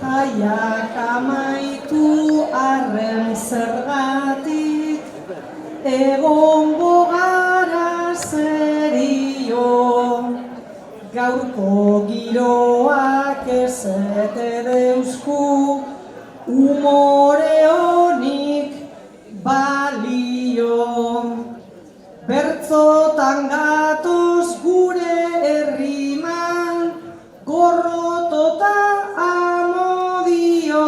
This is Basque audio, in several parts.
Jaiak amaitu arren zergatik, egongo gara zerio. Gaurko giroak ezete deusku, umore honik balio. Bertzotan gatoz gure herriman, gorrotota amodio.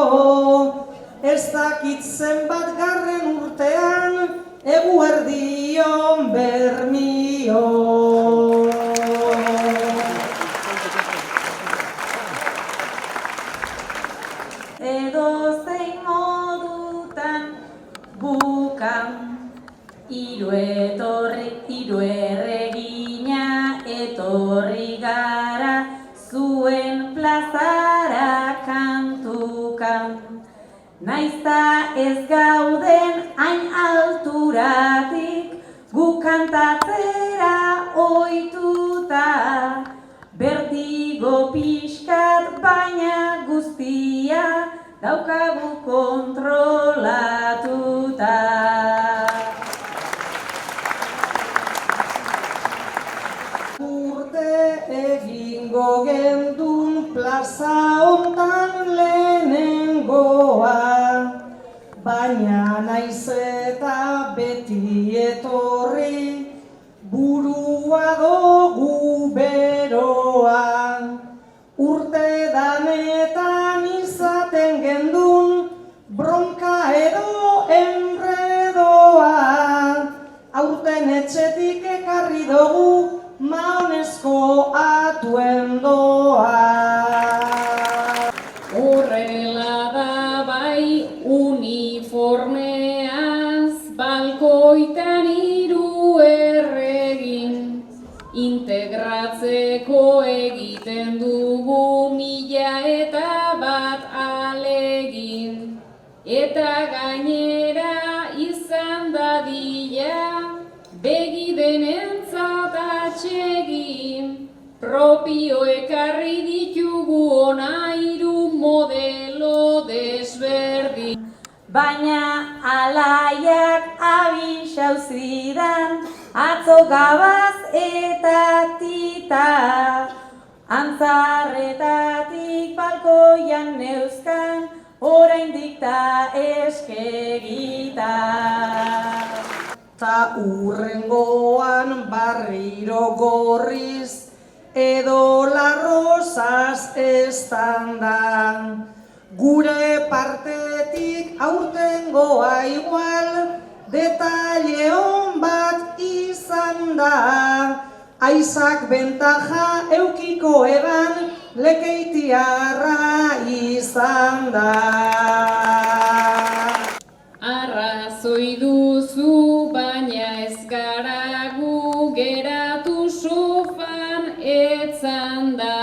Ez dakit zenbat garren urtean, eguerdion bermio. Edozein modutan bukan, hiru erregina etorri gara zuen plazara kantukan. Naizta ez gauden hain alturatik, gu kantatzera ohituta. Bertigo pixkat baina guztia daukagu kontrolatuta. Urte egingo gendun plaza hontan lehenengoa, baina naiz eta beti etorri burua dugu beroa. Urte danetan izaten gendun bronka edo enredoa, aurten etxetik ekarri dugu maonezko atuendoa. Horrela da bai uniformeaz, balkoitan hiru erregin, integratzeko egiten dugu 1001 ahalegin, eta gainera izan dadila begi denentzat atsegin, propio ekarri ditugu hona hiru modelo desberdin. Baina alaiak abixau zidan, atzo gabaz eta tita. Antzarretatik balkoian neuzkan, oraindik ta eskegita. Ta urrengoan barriro gorriz, edo larrozaz estanda. Gure partetik aurtengoa igual, detalle hon bat izan da. Aizak bentaja eukiko eban, lekeitiarra izan da. Arrazoi duzu, baina ez gara gu geratu sofan etzanda.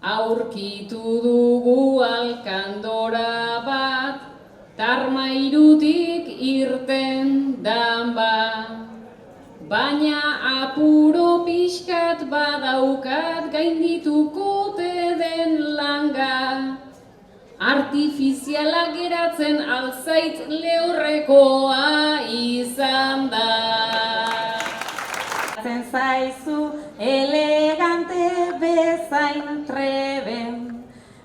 Aurkitu dugu alkandora bat, Tarmairutik irten dan ba. Baina apuro pixkat badaukat gaindituko te den langa. Artifiziala geratzen alzait lehorrekoa izan da. Zen zaizu elegante bezain treben,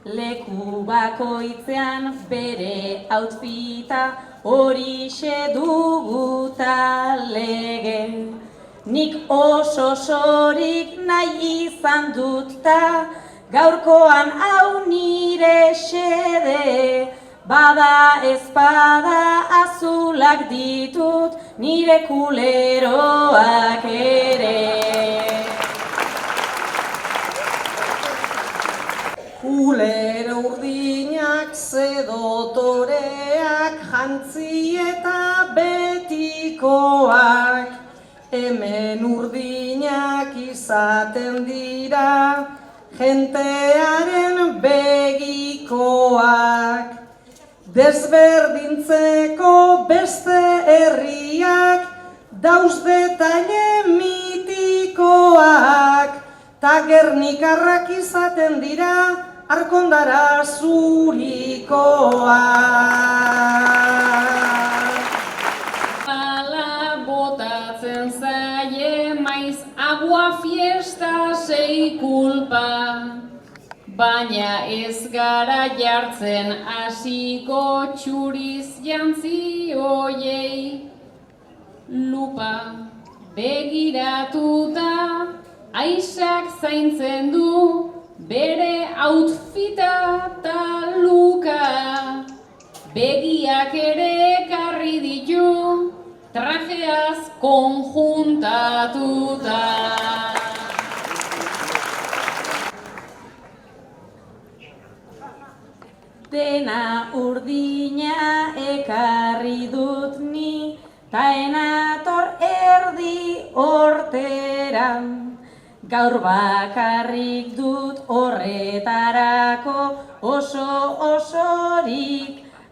leku bakoitzean bere outfita horixe dugu talege. Nik oso sorik nahi izan dut ta, gaurkoan hau nire xede. Bada espada azulak ditut, nire kuleroak ere. Kulero urdinak, zedotoreak, jantzi eta betikoak. Hemen urdinak izaten dira, jentearen begikoak. Desberdintzeko beste herriak, dauz detaile mitikoak. Ta gernikarrak izaten dira, arkondara zurikoa. Ala botatzen zaie maiz agua fiesta sei kulpa. Baina ez gara jartzen hasiko txuriz jantzi hoiei. Lupa begiratuta Aisak zaintzen du bere outfita ta luka. Begiak ere ekarri ditu trajeaz konjuntatuta. Dena urdina ekarri dut ni, ta enator erdi horteran. Gaur bakarrik dut horretarako osorik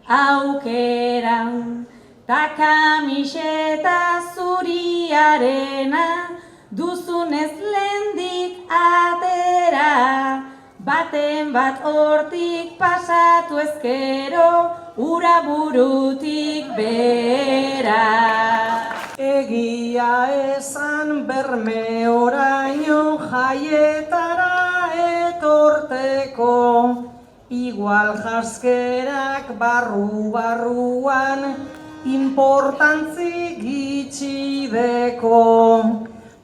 aukeran. Ta kamiseta zuriarena duzunez lehendik atera. Baten bat hortik pasatu ezkero, ura burutik bera. Egia esan berme oraino jaietara etorteko, igual jaskerak barruan importantzi gitxideko.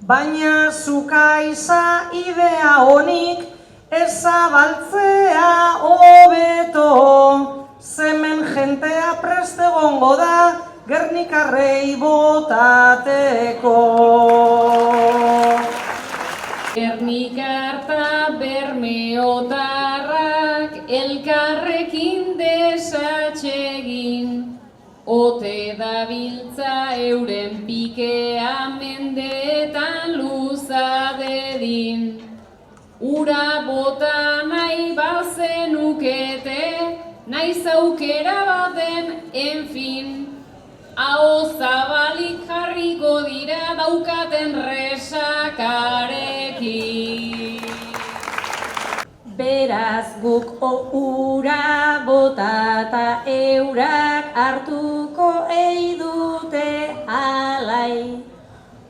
Baina zukaiza idea honik ezabaltzea hobeto, zemen jentea prest egongo da Gernikarrei botateko. Gernikarta bermeotarrak elkarrekin desatsegin, ote dabiltza euren pikea mendeetan luza dedin. Ura bota nahi bazenukete, naiz aukera baten, enfin. Aho zabalik jarriko dira daukaten resakarekin. Beraz guk ura botata eurak hartuko ei dute alai.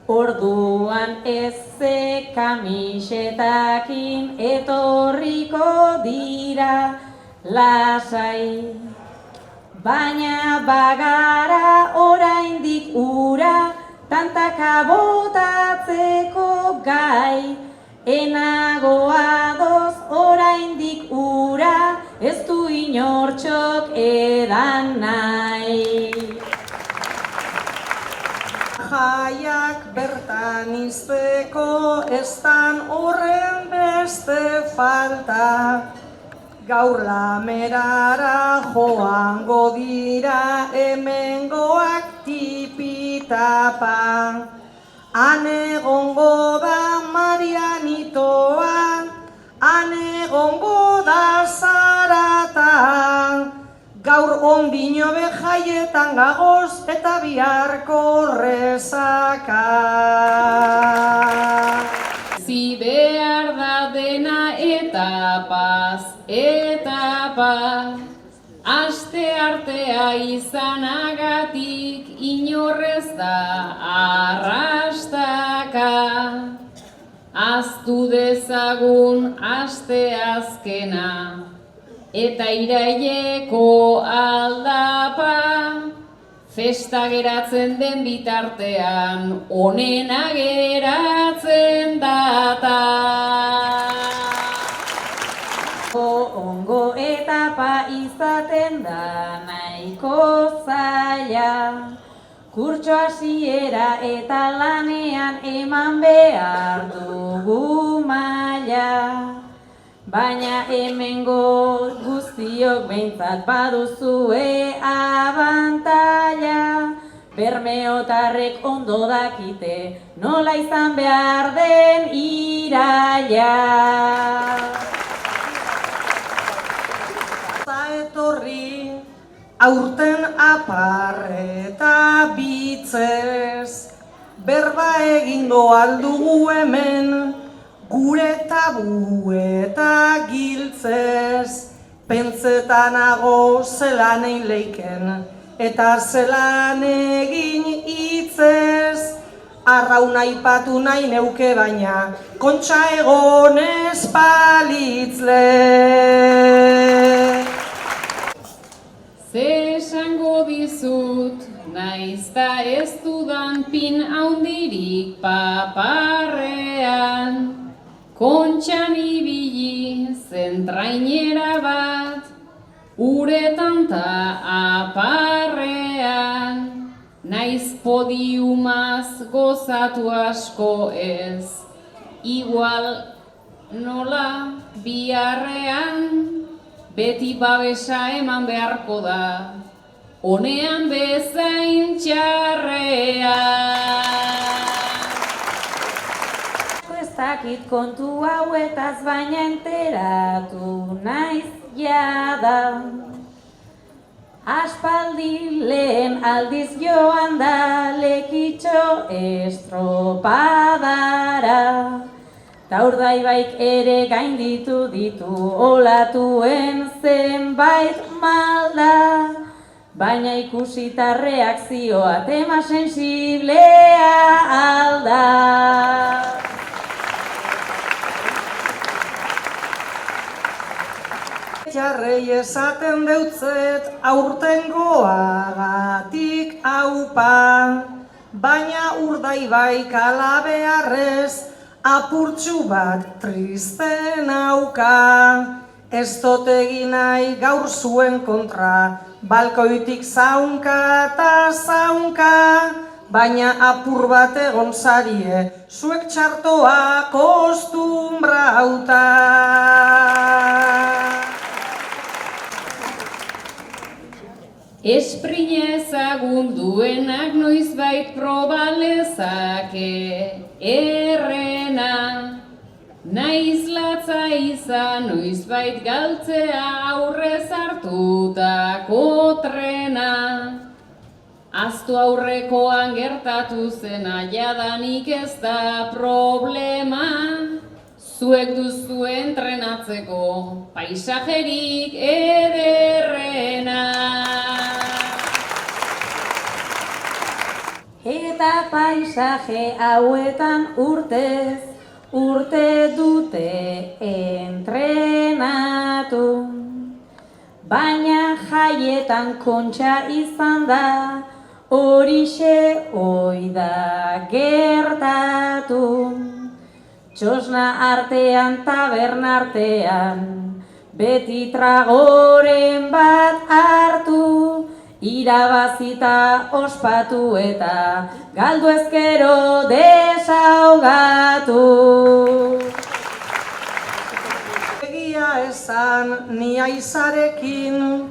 Orduan ez ze kamisetakin etorriko dira lasai. Baina bagara oraindik ura tantaka botatzeko gai. Enago adoz oraindik ura ez du inortxok edan nahi. Jaiak bertan izteko estan horren beste falta. Gaur lamerara joango dira hemengoak tipitapa. Han egongo da Marianitoa, han egongo da Zarata. Gaur ondino bejaietan gagoz eta biharko rezaka. Zi behar da dena etapa, aste artea izanagatik inorrez da arrastaka. Aztu dezagun aste azkena, eta iraileko aldapa, festa geratzen den bitartean, onena geratzen data. Ongo etapa izaten da nahiko zaila. Kurtso hasiera eta lanean eman behar dugu maila. Baina hemengo guztiok behintzat baduzue abantaila. Bermeotarrek ondo dakite nola izan behar den iraila. Etorri aurten aparreta bitzez, berba egingo aldugu hemen gure tabu eta giltzez. ez, pentsetago zelan egin leiken, eta zelan egin hitzez, arraun aipatu nahi neuke baina, kontxa egon ez palitzle. Ze esango dizut, naizta ez dudan pin haundirik paparrean, kontxan ibili zentrainera bat, uretan ta aparrean, naiz podiumaz gozatu asko ez, igual nola biharrean, beti babesa eman beharko da, honean bezain txarrean. Ez dakit kontu hauetaz baina enteratu naiz jada. Aspaldi lehen aldiz joan da Lekitxo estropadara. Ta Urdaibaik ere gainditu ditu olatuen zenbait malda. Baina ikusita reakzioa tema sensiblea alda. Jarrei esaten deutzet aurtengoagatik aupa, baina Urdaibaik alabearrez apurtxu bat triste nauka. Ez dut egin nahi gaur zuen kontra, balkoitik zaunka eta zaunka, baina apur bat egon zarie, zuek txartoa kostumbrauta. Esprine ezagun duenak noizbait proba lezake errena, naiz latza izan noizbait galtzea aurrez hartutako trena. Aztu aurrekoan gertatu zena jadanik ez da problema, zuek duzu entrenatzeko paisajerik ederrena. Eta paisaje hauetan urtez, urte dute entrenatu. Baina jaietan kontxa izan da, horixe oida gertatu. Txosna artean, taberna artean, beti tragoren bat hartu, irabazita ospatu eta galdu ezkero desaugatu. Egia esan ni aizarekin,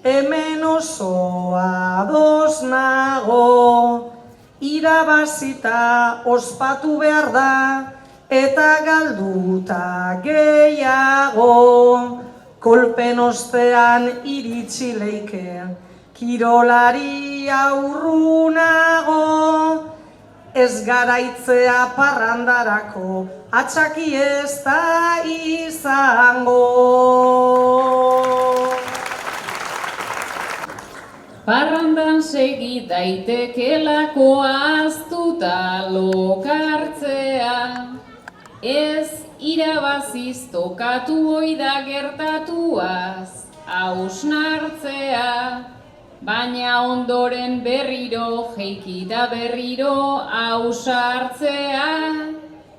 hemen oso ados nago, irabazita ospatu behar da, eta galduta gehiago, kolpen ostean iritsi leike, kirolari aurrunago, ez garaitzea parrandarako, atxaki ez da izango. Parrandan segi daitekelako ahaztuta lokartzea, ez irabaziz tokatu oida gertatuaz hausnartzea, baina ondoren berriro jeikita berriro hausartzea,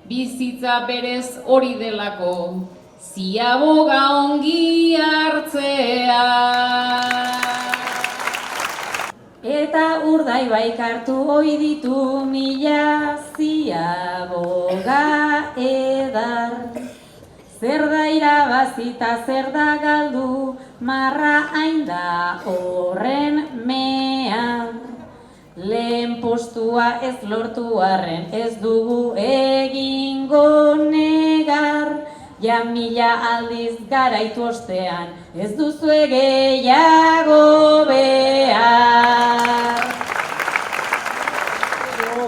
bizitza berez hori delako, ziaboga ongi hartzea. Eta Urdaibaik hartu ohi ditu mila ziaboga edar. Zer da irabazita, zer da galdu, marra hain da horren mea. Lehen postua ez lortu arren, ez dugu egingo negar. Ja mila aldiz garaitu ostean, ez duzu gehiago behar.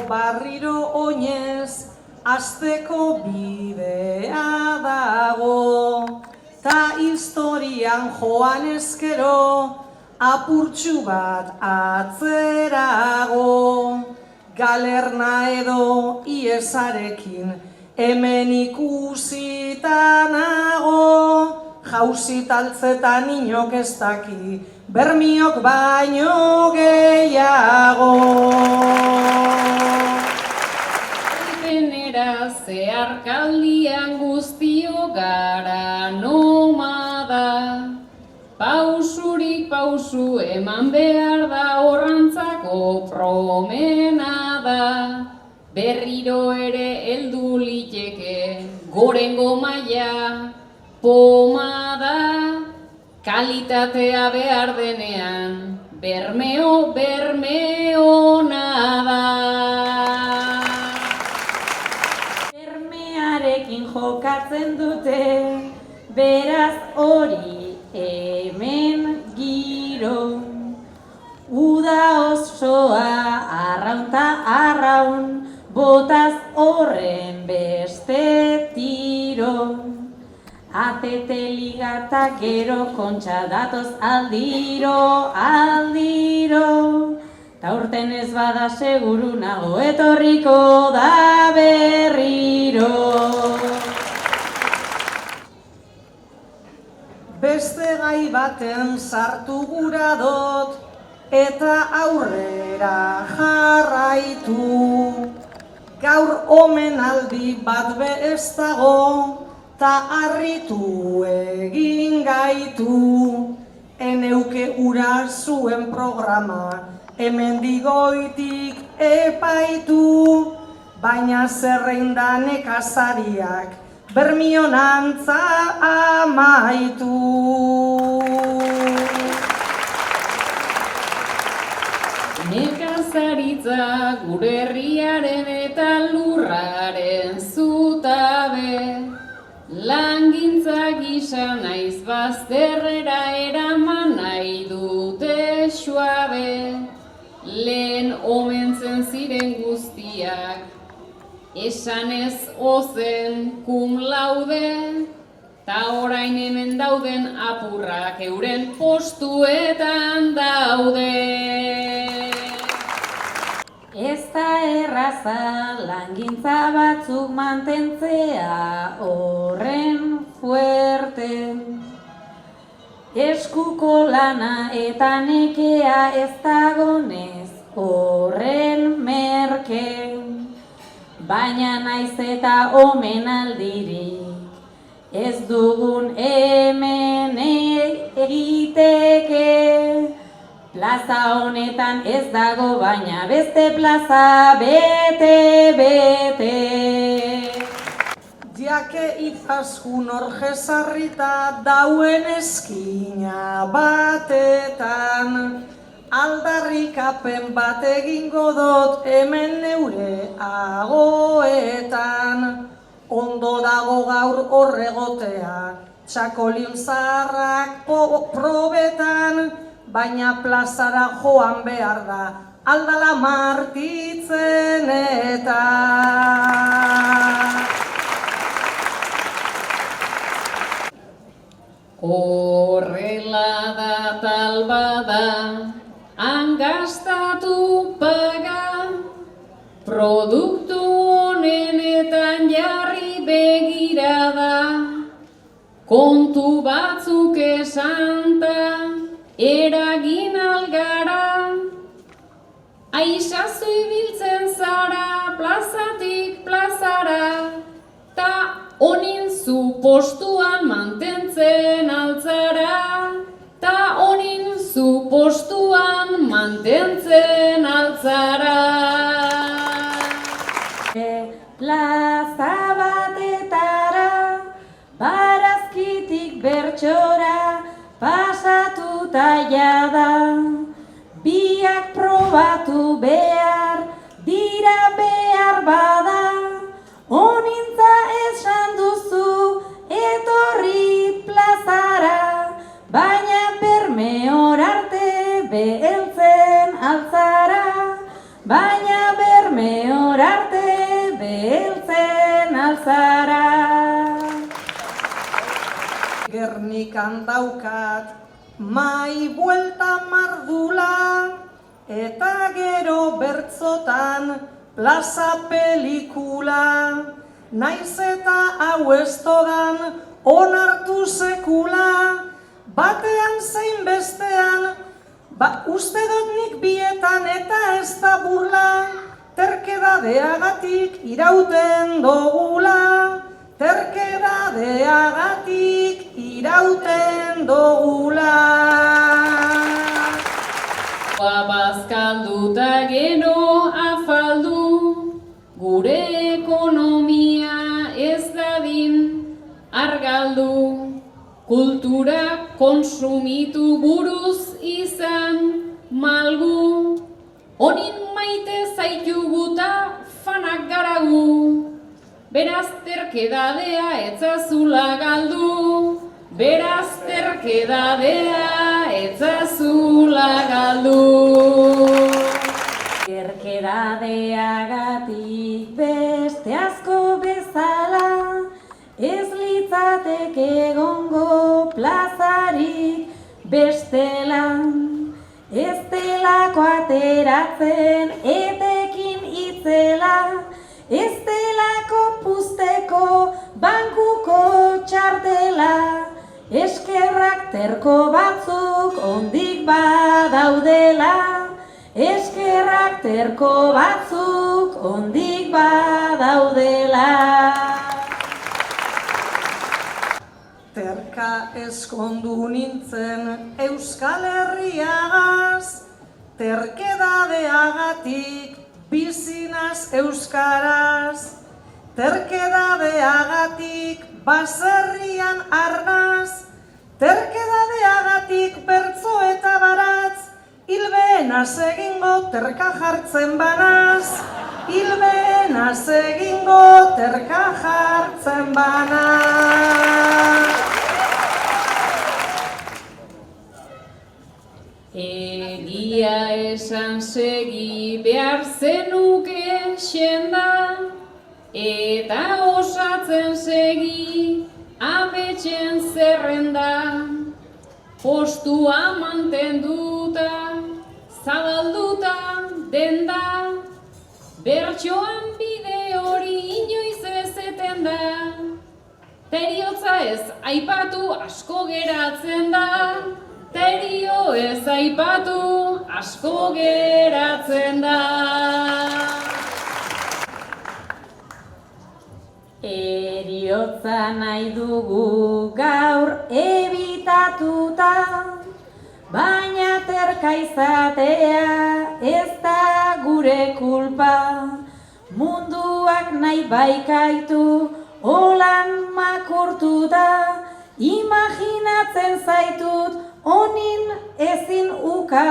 Barriro oinez, azteko bidea dago, ta historian joan ezkero, apurtxu bat atzerago, galerna edo iesarekin, hemen ikusita nago, jauzitaltzetan inok ez daki, bermiok baino gehiago. Benera zeharkaldian guztio gara nomada, pausurik pausu eman behar da horrantzako promenada, berriro ere heldu liteke gorengo maila pomada, kalitatea behar denean bermeo nada. Bermearekin jokatzen dute, beraz hori hemen giro. Uda osoa arraun ta arraun, botaz horren beste tiro. ATT ligata gero kontxa datoz aldiro, ta urten ez bada seguru nago etorriko da berriro. Beste gai baten sartu gura dot, eta aurrera jarraitu. Gaur omenaldi bat be ez dago, ta harritu egin gaitu. Eneuke ura zuen programa, hemen digoitik epaitu. Baina zerreinda nekazariak, bermionantza amaitu. Nekazaritza gure herriaren eta lurraren zutabe, langintza gisa naiz bazterrera eraman nahi dute suabe, lehen omentzen ziren guztiak, esanez ozen cum laude, ta orain hemen dauden apurrak euren postuetan daude. Ez da erraza langintza batzuk mantentzea horren fuerte. Eskuko lana eta nekea ez dagonez horren merke. Baina naiz eta omenaldirik ez dugun hemen egiteke. Plaza honetan ez dago baina beste plaza bete. Jake izaskun orge sarrita dauen eskina batetan, aldarrikapen bat egingo dut hemen neure agoetan. Ondo dago gaur horregotea, txakolin zaharrak probetan, baina plazara joan behar da, aldala martitzen eta. Horrela da talbada, angastatu paga, produktu honenetan jarri begirada, kontu batzuk esanta, eragin algara, aisazu ibiltzen zara plazatik plazara, ta honin zu postuan mantentzen altzara, ta honin zu postuan mantentzen altzara. Plaza batetara, barazkitik bertxora, pasatuta jada, biak probatu behar, dira behar bada, honintza esan duzu, etorri plazara, baina bermeor arte beheltzen altzara, baina bermeor arte beheltzen altzara. nik handaukat mai buelta mardula, eta gero bertzotan plaza pelikula. Naiz eta hau ez dodan onartu sekula, batean zein bestean, uste dut nik bietan eta ez da burla, terkedadeagatik irauten dogula, terkedadeagatik irauten dogula. Bazkalduta gero afaldu, gure ekonomia ez dadin argaldu, kultura konsumitu buruz izan malgu, honin maite zaituguta fanak garagu, beraz terkedadea etzazula galdu, beraz terkedadea etzazula galdu. Terkedadeagatik beste asko bezala, ez litzateke egongo plazarik bestela, ez delako ateratzen etekin itzela, ez delako puzteko bankuko txartela, eskerrak terko batzuk ondik badaudela, eskerrak terko batzuk ondik badaudela. Terka eskondu nintzen Euskal Herriagaz, terkedadeagatik bizinaz euskaraz, terkedadeagatik baserrian arnaz, terkedadeagatik bertzo eta baratz, hilbenaz egingo terka jartzen banaz, hilbenaz egingo terka jartzen banaz. Egia esan segi behar zenuke xenda, eta osatzen segi ametxen zerrenda, postua mantenduta, zabalduta denda, bertsoan bide hori inoiz ez eten da, teriotza ez aipatu asko geratzen da, terio ez aipatu asko geratzen da. Eriotza nahi dugu gaur ebitatuta, baina terka izatea ez da gure kulpa. Munduak nahi baikaitu holan makurtuta, imaginatzen zaitut honin ezin uka,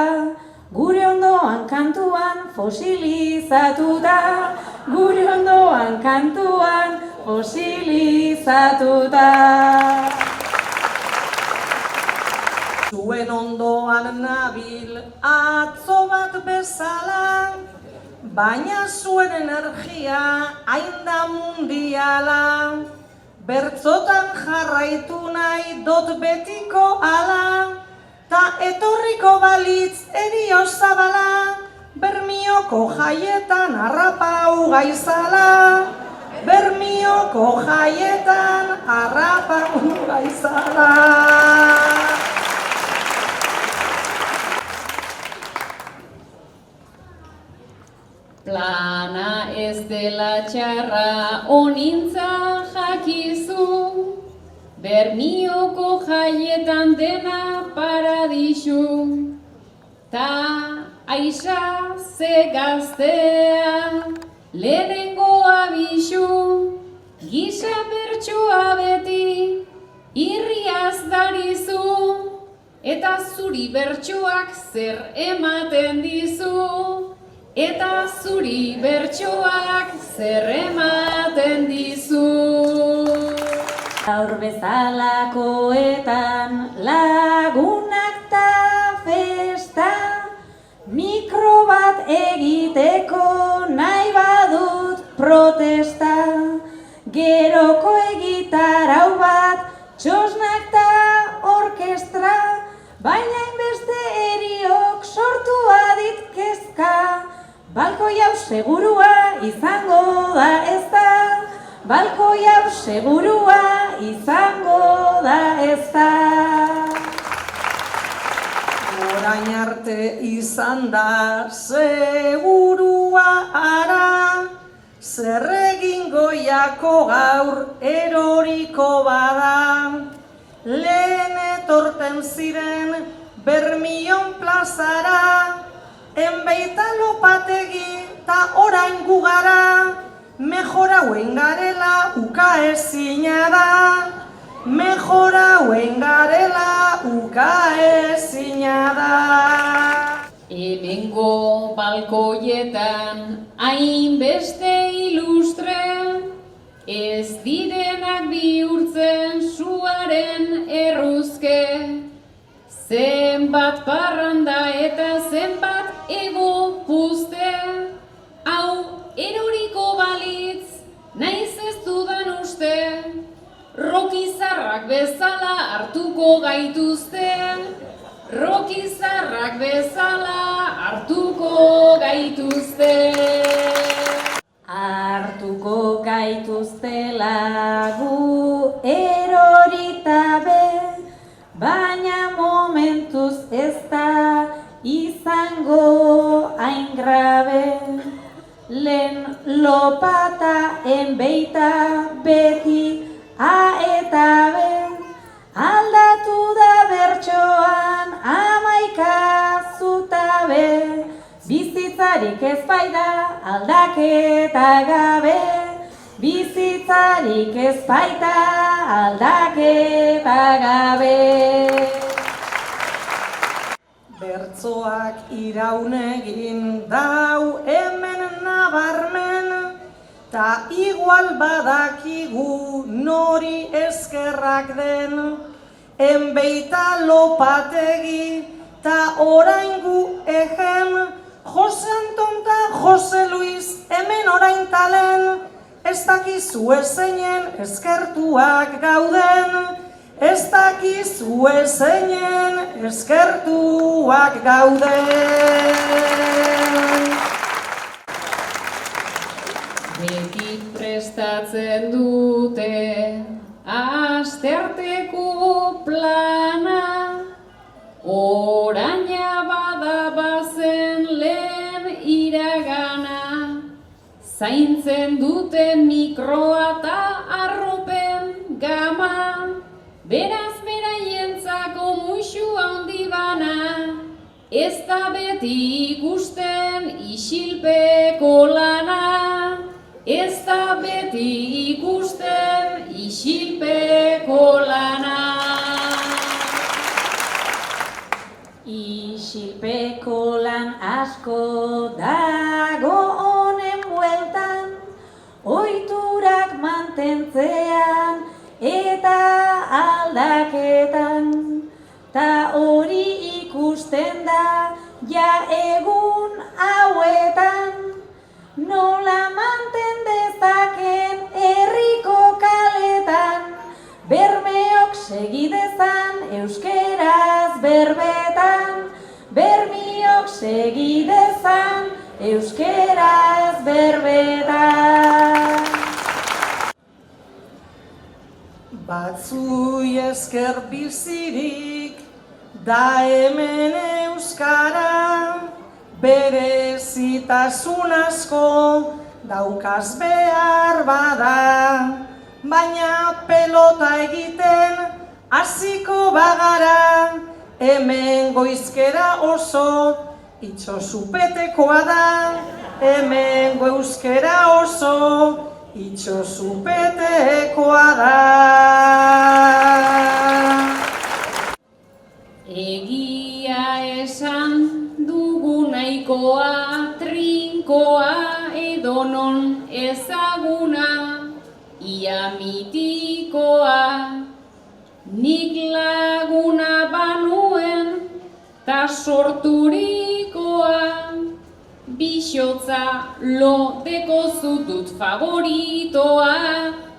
gure ondoan kantuan fosilizatuta, gure ondoan kantuan fosilizatuta. Zuen ondoan nabil atzo bat bezala, baina zuen energia hain da mundiala, bertzotan jarraitu nahi dot betiko ala, ta etorriko balitz erio zabala, Bermioko jaietan harrapau gaizala, Bermioko jaietan harrapau gaizala. Plana ez dela txarra onintza jakizu, Bermioko jaietan dena paradisu, ta aixa ze gaztea lehenengo abisu, gisa bertsoa beti irriaz darizu, eta zuri bertsoak zer ematen dizu, eta zuri bertsoak zer ematen dizu. Gaur bezalakoetan lagunak ta festa, mikro bat egiteko nahi badut protesta, geroko egitarau bat txosnak ta segurua izango da ez da, balkoi hau segurua izango da ez da. Orain arte izan da segurua ara, zer egingo jako gaur eroriko bada. Lehen etorten ziren Bermion plazara, enbeita lopategi ta orain gugara, mejorauen garela ukaezina da, mejorauen garela ukaezina da. Hemengo balkoietan hainbeste ilustre, ez direnak bihurtzen suaren erruzke. Zenbat parranda eta zenbat ego puzte, hau eroriko balitz, naiz ez dudan uste, rokizarrak bezala hartuko gaituzte, rokizarrak bezala hartuko gaituzte. Hartuko gaituztela gu erorita be, baina momentuz ez da izango hain grabe. Lehen lopata enbeita beti a eta be, aldatu da bertsoan amaika zutabe, bizitzarik ez baida aldaketa gabe, bizitzarik ez baita aldaketa gabe. Bertzoak iraun egin dau hemen nabarmen, ta igual badakigu nori eskerrak den, enbeita lopategi ta orain gu ejem, Jose Anton ta Jose Luis hemen orain talen, ez dakizu zeinen eskertuak gauden, ez dakizu zeinen eskertuak gauden. Beti prestatzen dute astearteko plana, oraina bada bazen lehen iragana, zaintzen dute mikroa ta arropen gama, beraz beraientzako musu handi bana, ez da beti ikusten isilpeko lana, ez da beti ikusten isilpeko lana. Isilpeko lan asko dago honen bueltan, ohiturak mantentzean eta aldaketan, ta hori ikusten da ja egun hauetan, nola manten dezaken herriko kaletan, bermeok segidezan euskeraz berbetan, bermiok segidezan euskeraz berbetan. Batzui esker bizirik da hemen euskara, berezitasun asko daukaz behar bada, baina pelota egiten hasiko bagara, hemen goizkera oso itxosupetekoa da, hemen euskera oso itxosupetekoa da. Egia esan dugu nahikoa, trinkoa edonon ezaguna, ia mitikoa, nik laguna banuen ta sorturikoa, bixotza lo dekozu dut favoritoa,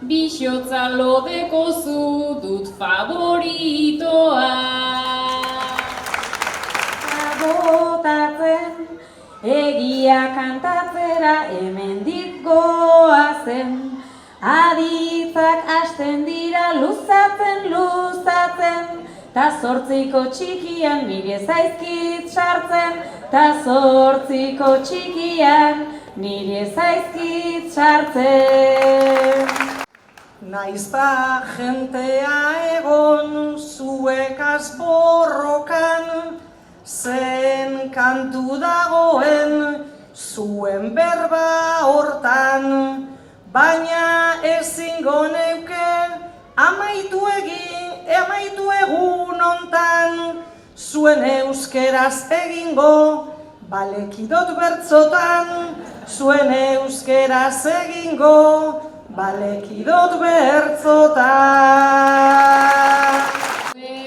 bixotza lo dekozu dut favoritoa. Botatzen, egia kantatzen, ikastera hemendik goazen. Aditzak hasten dira luzatzen, ta 8ko txikian nire zaizkit sartzen, ta 8ko txikian nire zaizkit sartzen. Naiz ba jentea egon zuekaz borrokan, zen kantu dagoen zuen berba hortan, baina ezingo neuke amaitu egun hontan, zuen euskeraz egingo balekidot bertzotan, zuen euskeraz egingo balekidot bertzotan.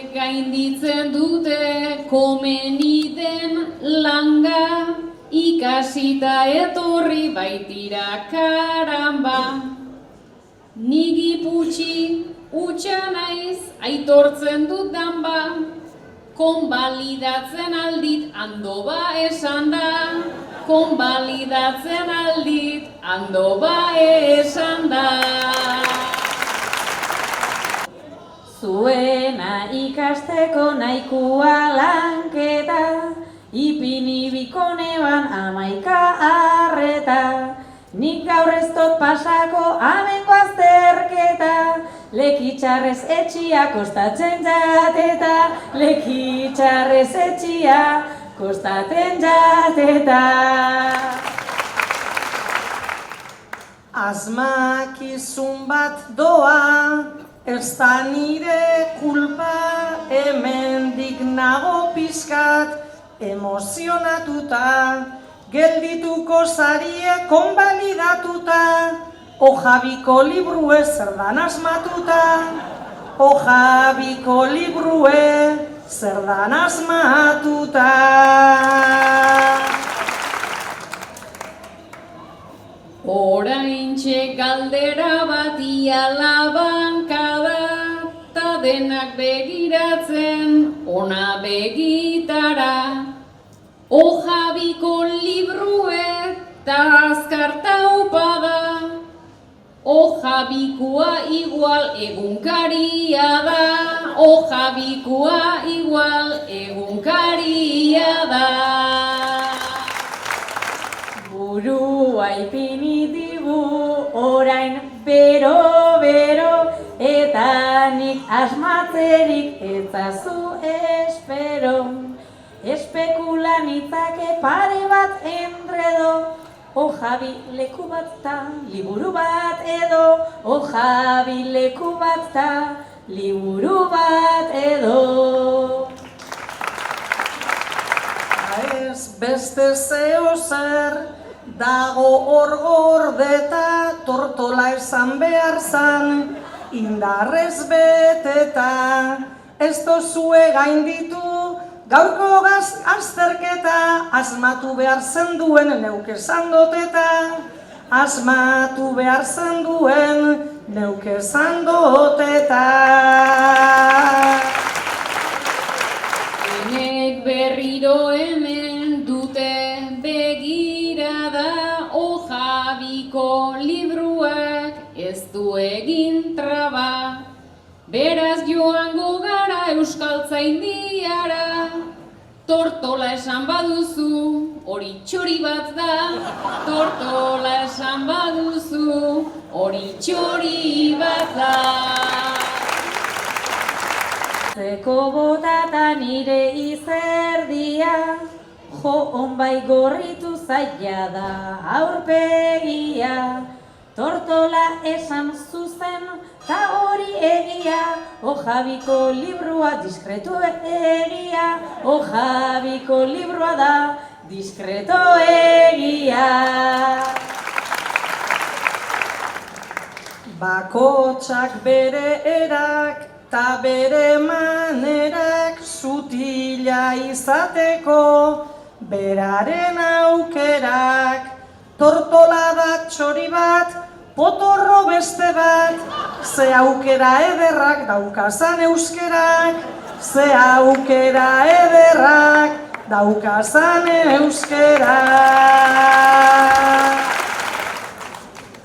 Gainditzen dute komeni den langa, ikasita etorri baitira karamba. Ni Giputxi utxa naiz aitortzen dut danba, konbalidatzen aldit andoba esan da, konbalidatzen aldit andoba esan da. Zuena ikasteko nahikoa lanketa, ipini bikoneban 11 arreta. Nik gaur ez dut pasako amengo azterketa, lekitxarrez etxia kostatzen jateta, lekitxarrez etxia kostatzen jateta. Asmakizun bat doa, ez da nire kulpa, hemendik nago pixkat emozionatuta, geldituko zarie konbalidatuta, hojabiko librue zer dan asmatuta, hojabiko librue zer dan asmatuta. Oraintxe galdera bat iala bankada, ta denak begiratzen ona begitara. Hojabiko librue ta azkarta upada, hojabikoa igual egunkaria da, hojabikoa igual egunkaria da. Burua ipini digu orain bero, eta nik asmatzerik etzazu espero. Espekula nitzake pare bat enredo, hojabi leku bat ta liburu bat edo, hojabi leku bat ta liburu bat edo. Ez beste zeo zer, dago hor gordeta, tortola esan behar zan, indarrez beteta, ez dozue gainditu, gaurko azterketa, asmatu behar zenduen neuke zandoteta, asmatu behar zenduen neuke zandoteta. Henek berriro hemen dute begirada, hojabiko libruak ez du egin traba. Beraz joango gara euskaltzaindiara, tortola esan baduzu, hori txori bat da. Tortola esan baduzu, hori txori bat da. Zeko botata nire izerdia, jo onbai gorritu zaila da aurpegia. Tortola esan zuzen, ta hori egia, hojabiko librua diskretu egia, hojabiko librua da diskreto egia. Bakotxak bere erak, ta bere manerak, zutila izateko beraren aukerak. Tortola bat, txori bat, potorro beste bat, ze aukera ederrak daukazan euskerak, ze aukera ederrak daukazan euskerak.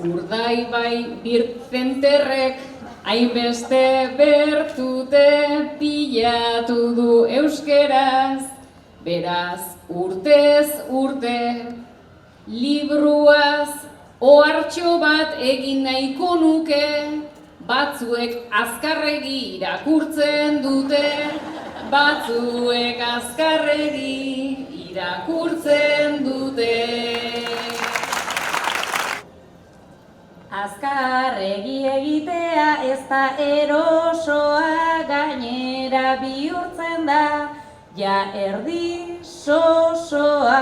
Urdaibai birzenterrek hainbeste bertute pilatu du euskeraz, beraz urtez urte, libruaz ohartxo bat egin nahiko nuke, batzuek azkarregi irakurtzen dute, batzuek azkarregi irakurtzen dute. Azkarregi egitea ez da erosoa, gainera bihurtzen da, ja erdi sosoa.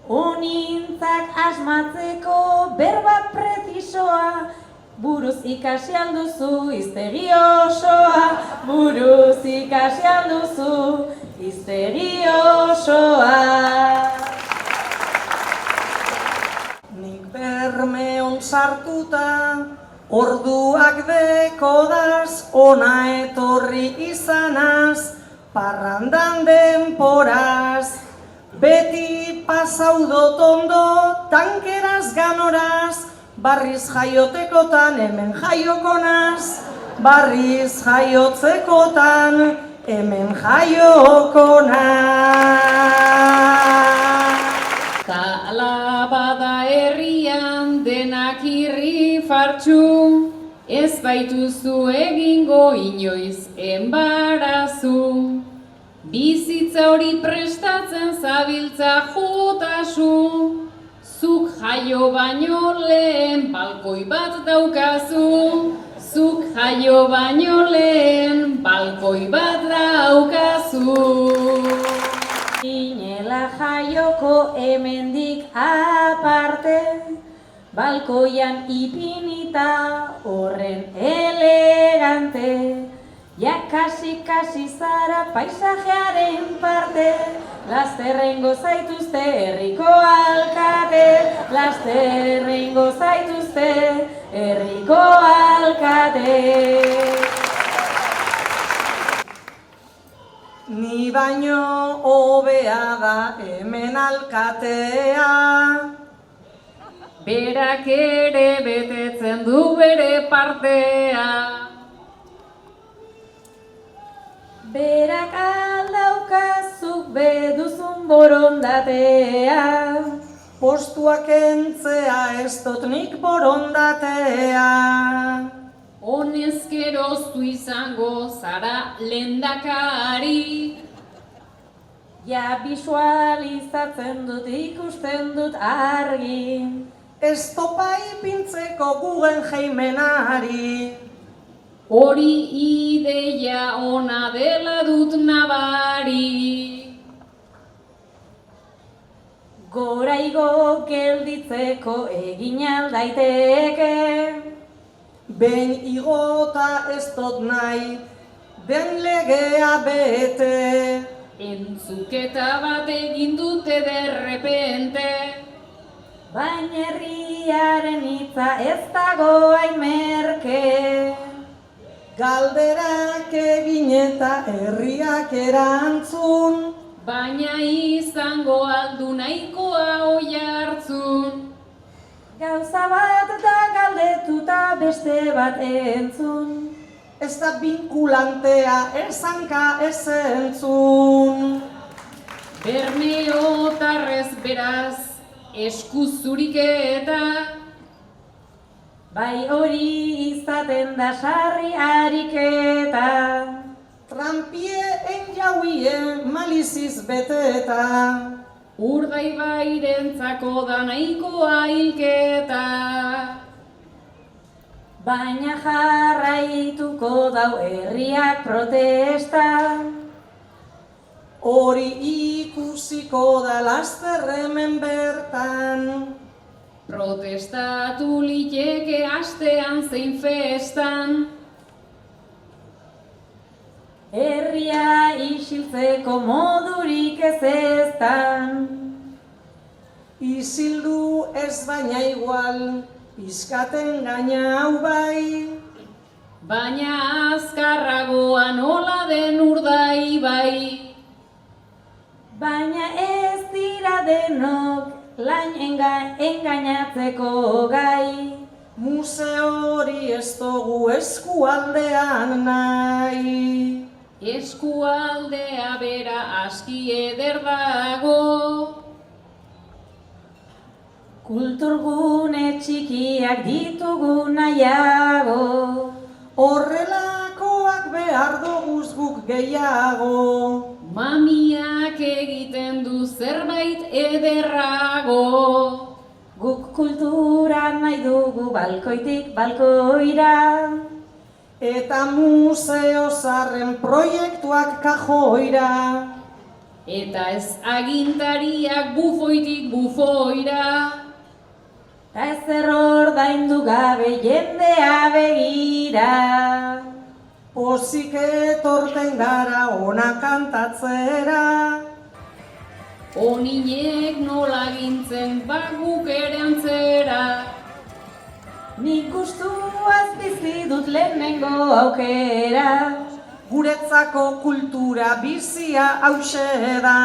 Unintzak asmatzeko berba pretisoa, buruz ikasi alduzu hiztegi osoa, buruz ikasi alduzu hiztegi osoa. Nik bermeon sartuta, orduak dekodaz, ona etorri izanaz, parrandan denporaz, beti pasaudot ondo, tankeraz ganoraz, barriz jaiotekotan hemen jaiokonaz, barriz jaiotzekotan hemen jaiokonaz. Ta ala bada herrian denak irri fartxu, ez baituzu egingo inoiz enbarazu. Bizitza hori prestatzen zabiltza jotasu, zuk jaio baino lehen balkoi bat daukazu, zuk jaio baino lehen balkoi bat daukazu. Ginela jaioko hemendik aparte, balkoian ipinita horren elegante, ja kasi zara paisajearen parte, lasterrengo zaituzte herriko alkate, lasterrengo zaituzte herriko alkate. Ni baino hobea da hemen alkatea, Berak ere betetzen du bere partea. Berak aldaukazuk beduzun borondatea, postuak entzea ez dut nik borondatea. Honezkero zu izango zara lehendakari. ja bisualizatzen dut ikusten dut argi. Ez topa ipintzeko Guggenheimenari. Hori ideia ona dela dut nabari. Goraigo gelditzeko egin aldaiteke, Ben igota ez dut nahi, den legea bete. Entzuketa bat egin dute derrepente. baina herriaren hitza ez dago hain merke. Galderak egin eta herriak erantzun, Baina izango aldu nahikoa oihartzun. Gauza bat da galdetuta beste bat entzun. ez da vinkulantea esanka ez entzun. Bermeotarrez beraz, eskuzurik eta Bai hori izaten da sarri ariketa. Trampie enjauie maliziz beteta. Urdaibairentzako da nahikoa hilketa. Baina jarraituko dau herriak protesta. Hori ikusiko da laster hemen bertan. Protestatu liteke astean zein festan. Herria isiltzeko modurik ez eztan. Isildu ez baina igual, pizkaten gaina hau bai. Baina azkarragoa nola den Urdaibai. Baina ez dira denok lain engainatzeko gai. Museo hori ez dugu eskualdean nahi. Eskualdea bera aski eder dago. Kulturgune txikiak ditugu nahiago. Horrelakoak behar doguz guk gehiago. Mamiak egiten du zerbait ederrago. Guk kultura nahi dugu balkoitik balkoira. Eta museo zarren proiektuak kajoira. Eta ez agintariak bufoitik bufoira. Ta ezer ordaindu gabe jendea begira. Pozik etorten gara ona kantatzera. Oninek nola gintzen baguk ere antzera. Nik gustuaz bizi dut lehenengo aukera. Guretzako kultura bizia hauxe da.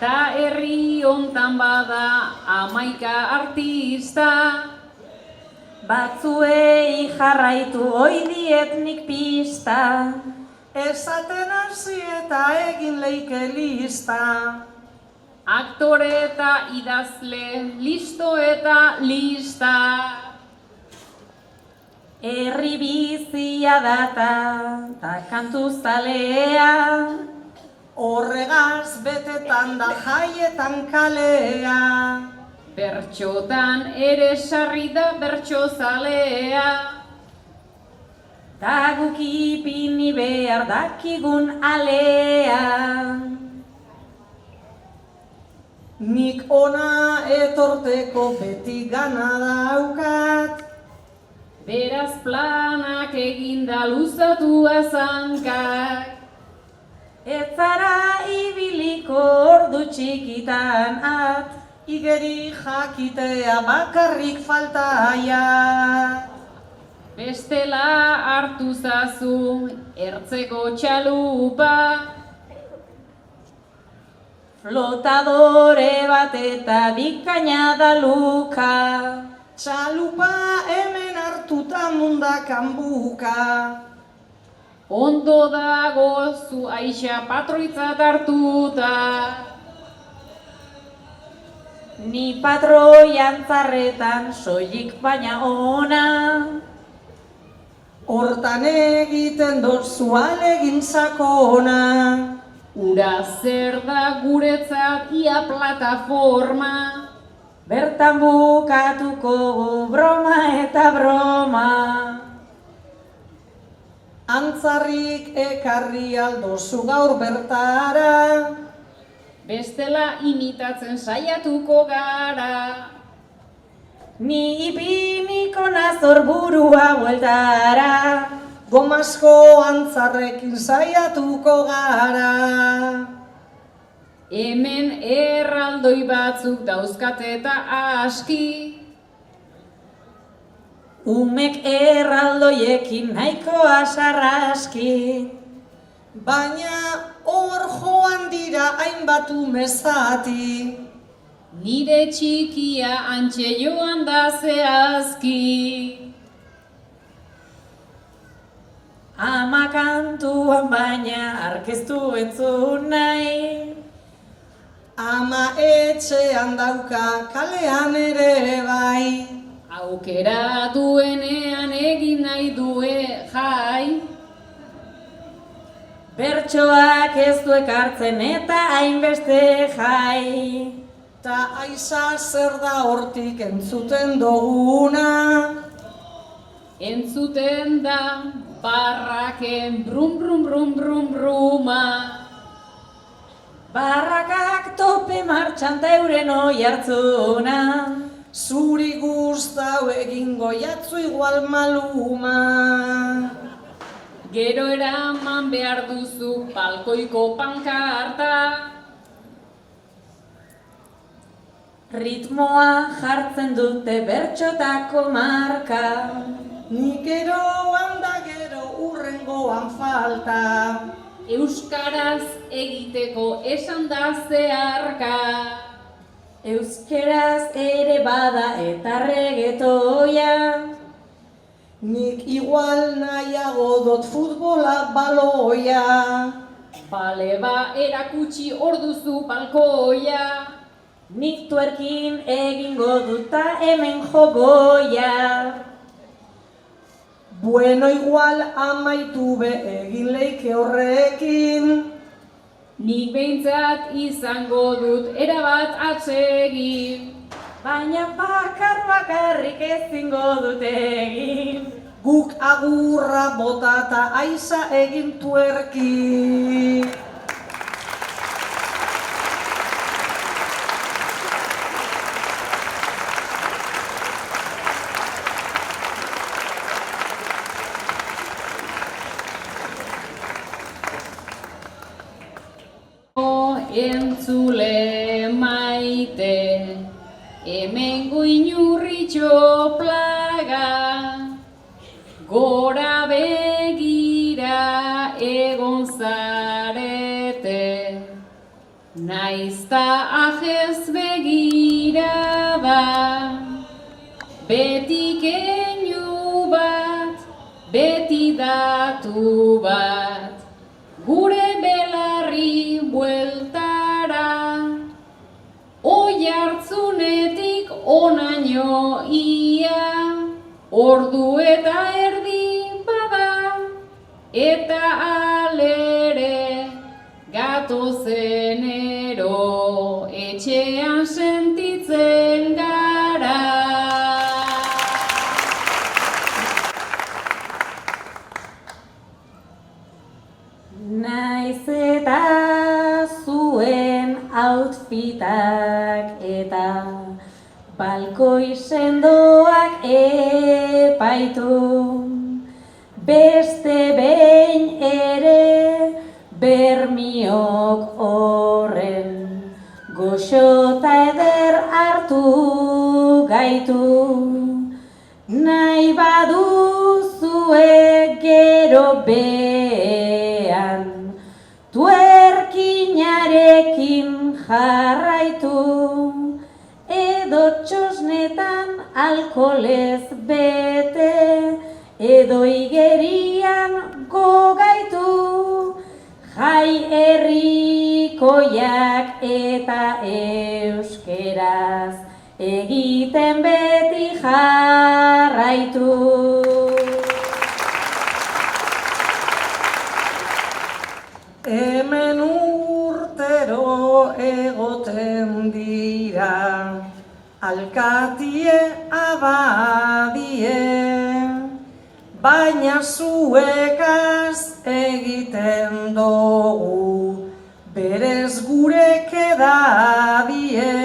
Ta herri hontan bada 11 artista. Batzuei jarraitu ohi diet nik pista. Esaten hasi eta egin leike lista. Aktore eta idazle, listo eta lista. Herri bizia data, ta kantuzalea. Horregaz betetan da jaietan kalea. Bertxotan ere sarri da bertxozalea. Ta guk ipini behar dakigun alea. Nik ona etorteko beti gana daukat. Beraz planak eginda luzatu azankak. Ez zara ibiliko ordu txikitan at. Igeri jakitea bakarrik faltaia. Bestela hartu zazu ertzeko txalupa. Flotadore bat eta bikaina da luka. Txalupa hemen hartuta mundakan buka. Ondo dago zu aixa patroitzat hartuta. Ni patroi antzarretan soilik baina ona. Hortan egiten dozu alegin sakona. Ura zer da guretzat ia plataforma. Bertan bukatuko broma eta broma. Antzarrik ekarri aldozu gaur bertara. Bestela imitatzen saiatuko gara. Ni ipiniko nazor burua bueltara. Gomazko antzarrekin saiatuko gara. Hemen erraldoi batzuk dauzkate eta aski. Umek erraldoiekin nahikoa sarraski. Baina hor joan dira hainbat umezati. Nire txikia antxe joan da zehazki. Ama kantuan baina arkeztu entzun nahi. Ama etxean dauka kalean ere bai. Aukera duenean egin nahi due jai. Bertsoak ez du ekartzen eta hainbeste jai. Ta aiza zer da hortik entzuten duguna. Entzuten da barraken brum brum brum brum bruma. Barrakak tope martxan ta euren oi hartzuna. Zuri guztau egingo jatzu igual maluma. Gero eraman behar duzu balkoiko pankarta. Ritmoa jartzen dute bertxotako marka. Nik geroan da gero urrengoan falta. Euskaraz egiteko esan da zeharka. Euskeraz ere bada eta reggaetoia. Nik igual nahiago dut futbola baloia. Bale ba erakutsi orduzu balkoia. Nik tuerkin egingo duta hemen jogoia. Bueno, igual amaitu be egin leike horrekin. Nik behintzat izango dut erabat atsegin. Baina bakarrik ezingo dut egin. Guk agurra bota eta aiza egin tuerki. Entzule maite, hemengo inurritxo plaga, gora begira egon zarete, naizta ajez begira da, beti keinu bat, beti datu bat, gure belarri bueltara, oihartzunetik onaino ia, ordu eta erdi bada, eta alere gatozenero etxean sentitzen gara. Naiz eta zuen outfitak eta balkoi sendoak epaitu, beste behin ere bermiok horren goxota eder hartu gaitu. Nahi baduzue gero behan tuerkinarekin jarraitu, edo txosnetan alkoholez bete, edo igerian gogaitu, jai herrikoiak eta euskeraz egiten beti jarraitu. Hemen urtero egoten dira, alkatie abadie, baina zuekaz egiten dugu, berez gure kedadie.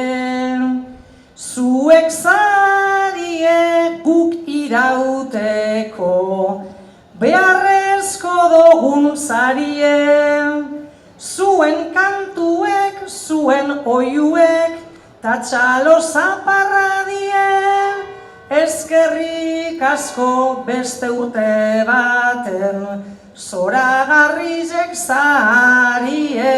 Zuek zarie guk irauteko, beharrezko dugun zarie. Zuen kantuek, zuen oiuek, ta txalo zaparra die. Eskerrik asko beste urte baten, zoragarrizek zarie.